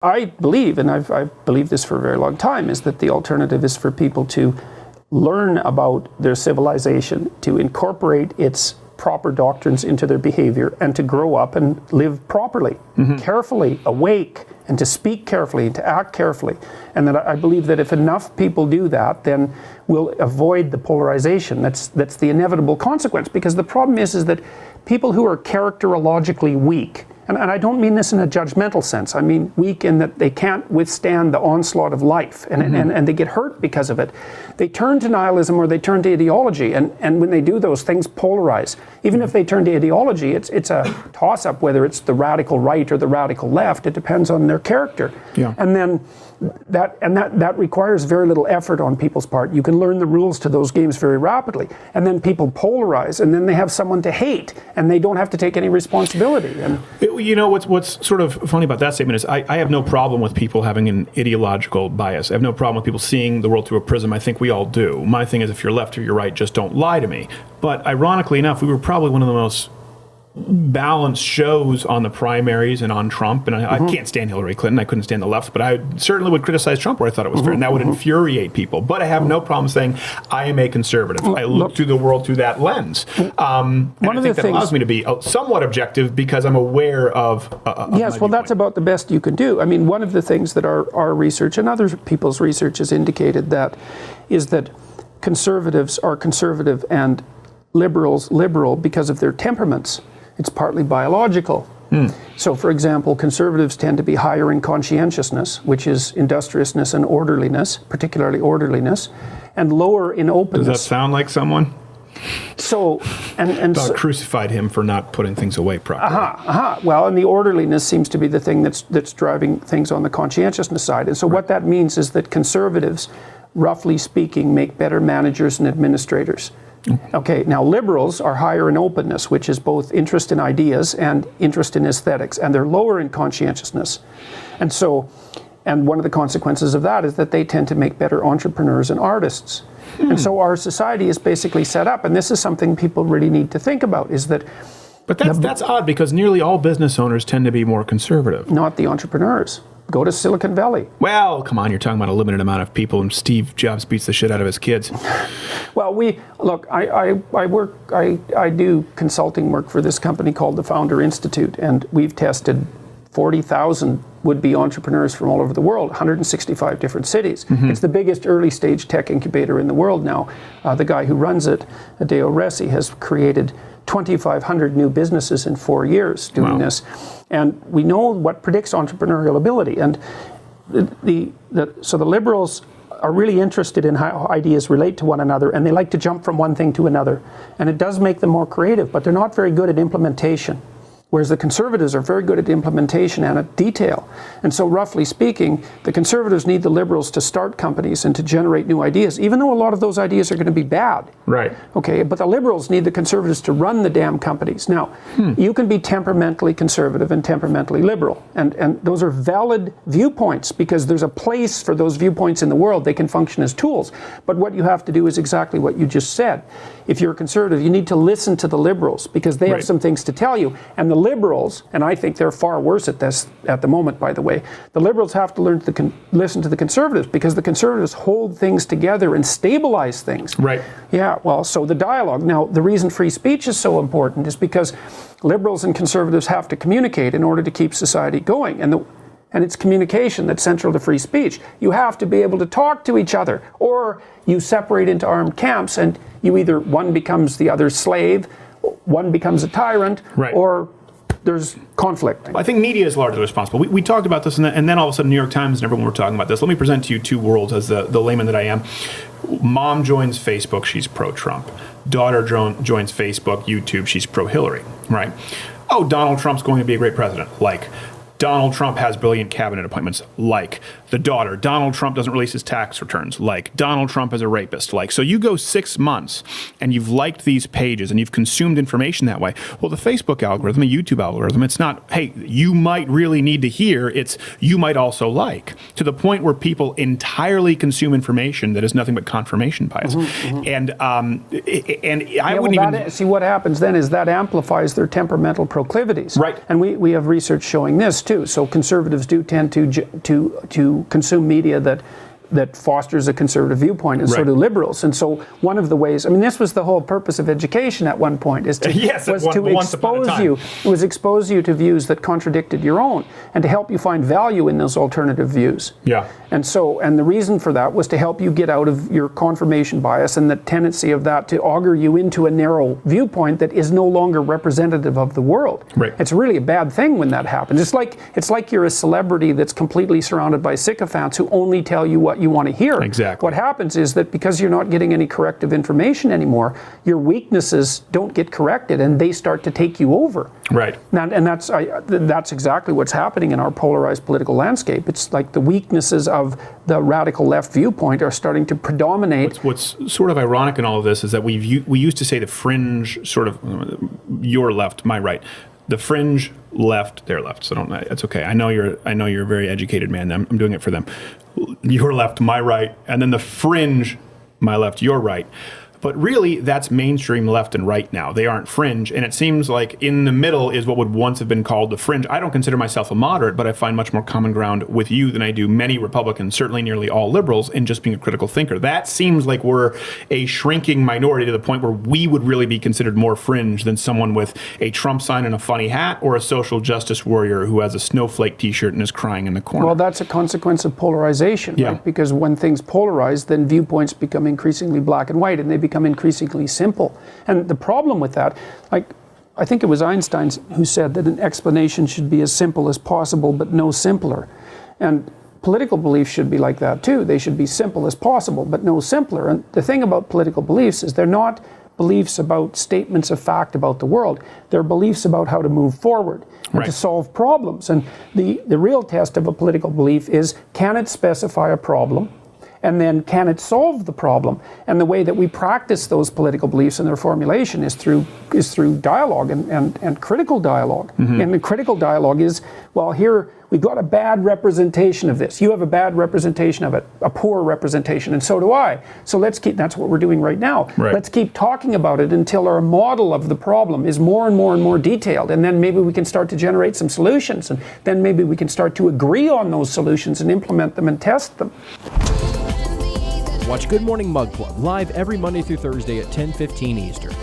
I believe, and I've believed this for a very long time, is that the alternative is for people to learn about their civilization, to incorporate its proper doctrines into their behavior, and to grow up and live properly, carefully, awake, and to speak carefully, and to act carefully. And that I believe that if enough people do that, then we'll avoid the polarization. That's the inevitable consequence, because the problem is that people who are characterologically weak, and I don't mean this in a judgmental sense, I mean weak in that they can't withstand the onslaught of life, and they get hurt because of it. They turn to nihilism or they turn to ideology, and when they do those things polarize. Even if they turn to ideology, it's a toss-up whether it's the radical right or the radical left. It depends on their character. Yeah. And then that requires very little effort on people's part. You can learn the rules to those games very rapidly, and then people polarize, and then they have someone to hate, and they don't have to take any responsibility. And you know, what's sort of funny about that statement is I have no problem with people having an ideological bias. I have no problem with people seeing the world through a prism. I think we all do. My thing is, if you're left or you're right, just don't lie to me. But ironically enough, we were probably one of the most balanced shows on the primaries and on Trump, and I can't stand Hillary Clinton. I couldn't stand the left, but I certainly would criticize Trump where I thought it was fair, and that would infuriate people. But I have no problem saying I am a conservative. I look through the world through that lens. And I think that allows me to be somewhat objective because I'm aware of yes, well, that's about the best you can do. I mean, one of the things that our research and other people's research has indicated is that conservatives are conservative and liberals liberal because of their temperaments. It's partly biological. So, for example, conservatives tend to be higher in conscientiousness, which is industriousness and orderliness, particularly orderliness, and lower in openness. Does that sound like someone? So, and God crucified him for not putting things away properly. Well, and the orderliness seems to be the thing that's driving things on the conscientiousness side. And so what that means is that conservatives, roughly speaking, make better managers and administrators. Okay, now liberals are higher in openness, which is both interest in ideas and interest in aesthetics, and they're lower in conscientiousness. And one of the consequences of that is that they tend to make better entrepreneurs and artists. And so our society is basically set up, and this is something people really need to think about, is that... But that's odd, because nearly all business owners tend to be more conservative. Not the entrepreneurs. Go to Silicon Valley. Well, come on, you're talking about a limited amount of people, and Steve Jobs beats the shit out of his kids. Well, I do consulting work for this company called the Founder Institute, and we've tested 40,000 would-be entrepreneurs from all over the world, 165 different cities. It's the biggest early-stage tech incubator in the world now. The guy who runs it, Adeo Resi, has created 2,500 new businesses in 4 years doing this. And we know what predicts entrepreneurial ability. And so the liberals are really interested in how ideas relate to one another, and they like to jump from one thing to another. And it does make them more creative, but they're not very good at implementation. Whereas the conservatives are very good at implementation and at detail. And so roughly speaking, the conservatives need the liberals to start companies and to generate new ideas, even though a lot of those ideas are going to be bad. Right. Okay, but the liberals need the conservatives to run the damn companies. Now, you can be temperamentally conservative and temperamentally liberal. And those are valid viewpoints because there's a place for those viewpoints in the world. They can function as tools. But what you have to do is exactly what you just said. If you're a conservative, you need to listen to the liberals because they have some things to tell you. And the liberals, and I think they're far worse at this at the moment, by the way, the liberals have to learn to listen to the conservatives because the conservatives hold things together and stabilize things. Right. Yeah, well, so the dialogue. Now, the reason free speech is so important is because liberals and conservatives have to communicate in order to keep society going. And it's communication that's central to free speech. You have to be able to talk to each other, or you separate into armed camps and you either one becomes the other's slave, one becomes a tyrant, or there's conflict. I think media is largely responsible. We talked about this, and then all of a sudden New York Times and everyone were talking about this. Let me present to you two worlds as the layman that I am. Mom joins Facebook, she's pro-Trump. Daughter joins Facebook, YouTube, she's pro-Hillary, right? Oh, Donald Trump's going to be a great president. Like, Donald Trump has brilliant cabinet appointments. Like, the daughter, Donald Trump doesn't release his tax returns. Like, Donald Trump is a rapist. Like, so you go 6 months and you've liked these pages and you've consumed information that way. Well, the Facebook algorithm, the YouTube algorithm, it's not, hey, you might really need to hear, it's you might also like, to the point where people entirely consume information that is nothing but confirmation bias. And I wouldn't even... See, what happens then is that amplifies their temperamental proclivities. Right. And we have research showing this too. So conservatives do tend to consume media that fosters a conservative viewpoint, and so do liberals. And so one of the ways, I mean, this was the whole purpose of education at one point, is to, expose you to views that contradicted your own, and to help you find value in those alternative views. Yeah. And the reason for that was to help you get out of your confirmation bias and the tendency of that to augur you into a narrow viewpoint that is no longer representative of the world. Right. It's really a bad thing when that happens. It's like you're a celebrity that's completely surrounded by sycophants who only tell you what you want to hear. Exactly. What happens is that because you're not getting any corrective information anymore, your weaknesses don't get corrected and they start to take you over. Right. Now, and that's exactly what's happening in our polarized political landscape. It's like the weaknesses of the radical left viewpoint are starting to predominate. What's sort of ironic in all of this is that we used to say the fringe, sort of your left, my right. The fringe left, their left. So it's okay. I know you're a very educated man. I'm doing it for them. Your left, my right, and then the fringe, my left, your right. But really, that's mainstream left and right now. They aren't fringe, and it seems like in the middle is what would once have been called the fringe. I don't consider myself a moderate, but I find much more common ground with you than I do many Republicans, certainly nearly all liberals, in just being a critical thinker. That seems like we're a shrinking minority to the point where we would really be considered more fringe than someone with a Trump sign and a funny hat, or a social justice warrior who has a snowflake t-shirt and is crying in the corner. Well, that's a consequence of polarization, right? Because when things polarize, then viewpoints become increasingly black and white, and they become increasingly simple. And the problem with that, like, I think it was Einstein who said that an explanation should be as simple as possible, but no simpler. And political beliefs should be like that too. They should be simple as possible, but no simpler. And the thing about political beliefs is they're not beliefs about statements of fact about the world. They're beliefs about how to move forward and to solve problems. And the real test of a political belief is, can it specify a problem? And then, can it solve the problem? And the way that we practice those political beliefs and their formulation is through dialogue and critical dialogue. Mm-hmm. And the critical dialogue is, well, here we've got a bad representation of this. You have a bad representation of it, a poor representation, and so do I. So that's what we're doing right now. Right. Let's keep talking about it until our model of the problem is more and more and more detailed. And then maybe we can start to generate some solutions. And then maybe we can start to agree on those solutions and implement them and test them. Watch Good Morning Mug Club live every Monday through Thursday at 10:15 Eastern.